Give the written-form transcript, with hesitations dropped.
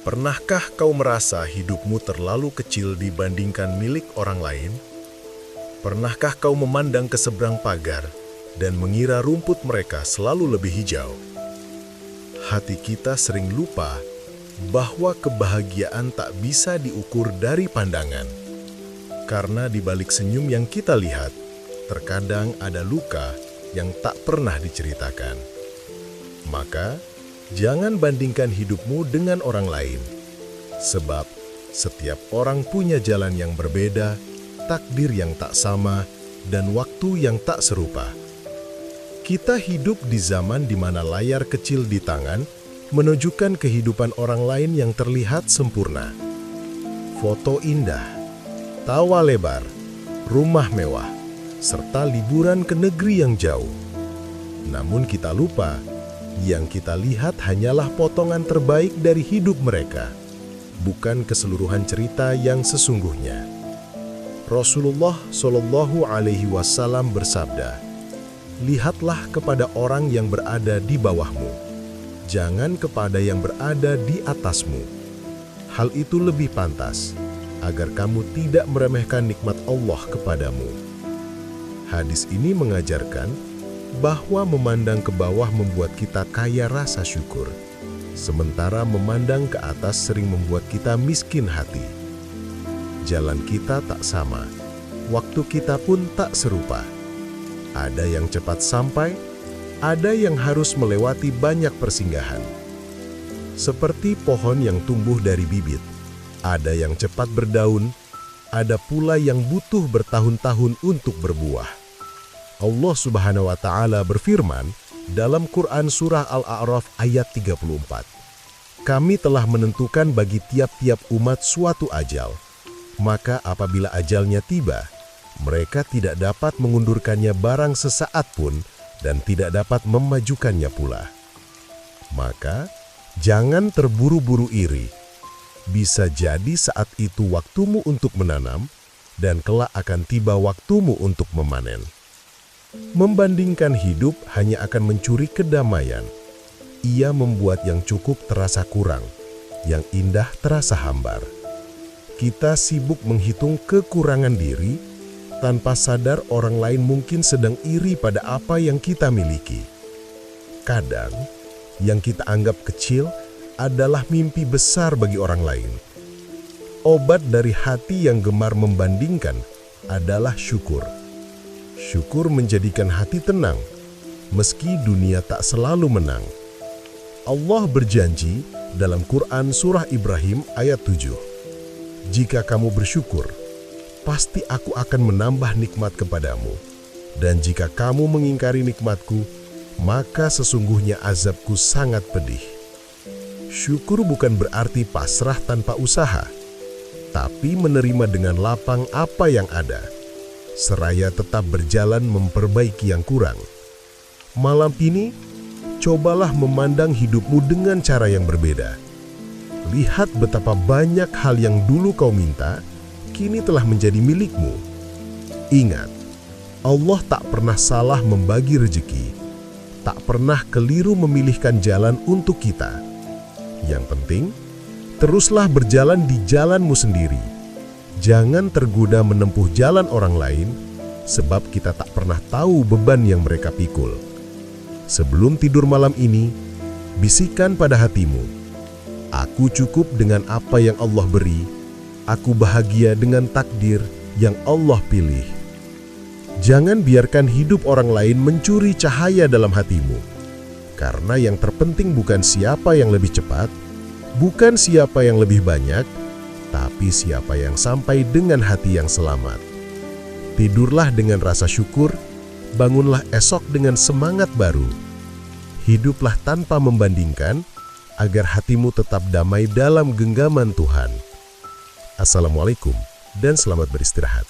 Pernahkah kau merasa hidupmu terlalu kecil dibandingkan milik orang lain? Pernahkah kau memandang ke seberang pagar dan mengira rumput mereka selalu lebih hijau? Hati kita sering lupa bahwa kebahagiaan tak bisa diukur dari pandangan. Karena di balik senyum yang kita lihat, terkadang ada luka yang tak pernah diceritakan. Maka, jangan bandingkan hidupmu dengan orang lain. Sebab, setiap orang punya jalan yang berbeda, takdir yang tak sama, dan waktu yang tak serupa. Kita hidup di zaman di mana layar kecil di tangan menunjukkan kehidupan orang lain yang terlihat sempurna. Foto indah, tawa lebar, rumah mewah, serta liburan ke negeri yang jauh. Namun kita lupa, yang kita lihat hanyalah potongan terbaik dari hidup mereka, bukan keseluruhan cerita yang sesungguhnya. Rasulullah Shallallahu Alaihi Wasallam bersabda, "Lihatlah kepada orang yang berada di bawahmu, jangan kepada yang berada di atasmu. Hal itu lebih pantas, agar kamu tidak meremehkan nikmat Allah kepadamu." Hadis ini mengajarkan bahwa memandang ke bawah membuat kita kaya rasa syukur, sementara memandang ke atas sering membuat kita miskin hati. Jalan kita tak sama, waktu kita pun tak serupa. Ada yang cepat sampai, ada yang harus melewati banyak persinggahan. Seperti pohon yang tumbuh dari bibit, ada yang cepat berdaun, ada pula yang butuh bertahun-tahun untuk berbuah. Allah Subhanahu wa Ta'ala berfirman dalam Quran Surah Al-A'raf ayat 34, "Kami telah menentukan bagi tiap-tiap umat suatu ajal, maka apabila ajalnya tiba, mereka tidak dapat mengundurkannya barang sesaat pun dan tidak dapat memajukannya pula. Maka jangan terburu-buru iri. Bisa jadi saat itu waktumu untuk menanam dan kelak akan tiba waktumu untuk memanen." Membandingkan hidup hanya akan mencuri kedamaian. Ia membuat yang cukup terasa kurang, yang indah terasa hambar. Kita sibuk menghitung kekurangan diri, tanpa sadar orang lain mungkin sedang iri pada apa yang kita miliki. Kadang, yang kita anggap kecil adalah mimpi besar bagi orang lain. Obat dari hati yang gemar membandingkan adalah syukur. Syukur menjadikan hati tenang, meski dunia tak selalu menang. Allah berjanji dalam Quran Surah Ibrahim ayat 7, "Jika kamu bersyukur, pasti aku akan menambah nikmat kepadamu. Dan jika kamu mengingkari nikmatku, maka sesungguhnya azabku sangat pedih." Syukur bukan berarti pasrah tanpa usaha, tapi menerima dengan lapang apa yang ada, seraya tetap berjalan memperbaiki yang kurang. Malam ini, cobalah memandang hidupmu dengan cara yang berbeda. Lihat betapa banyak hal yang dulu kau minta, kini telah menjadi milikmu. Ingat, Allah tak pernah salah membagi rezeki, tak pernah keliru memilihkan jalan untuk kita. Yang penting, teruslah berjalan di jalanmu sendiri. Jangan tergoda menempuh jalan orang lain, sebab kita tak pernah tahu beban yang mereka pikul. Sebelum tidur malam ini, bisikan pada hatimu, "Aku cukup dengan apa yang Allah beri, aku bahagia dengan takdir yang Allah pilih." Jangan biarkan hidup orang lain mencuri cahaya dalam hatimu, karena yang terpenting bukan siapa yang lebih cepat, bukan siapa yang lebih banyak, tapi siapa yang sampai dengan hati yang selamat. Tidurlah dengan rasa syukur, bangunlah esok dengan semangat baru. Hiduplah tanpa membandingkan, agar hatimu tetap damai dalam genggaman Tuhan. Assalamualaikum dan selamat beristirahat.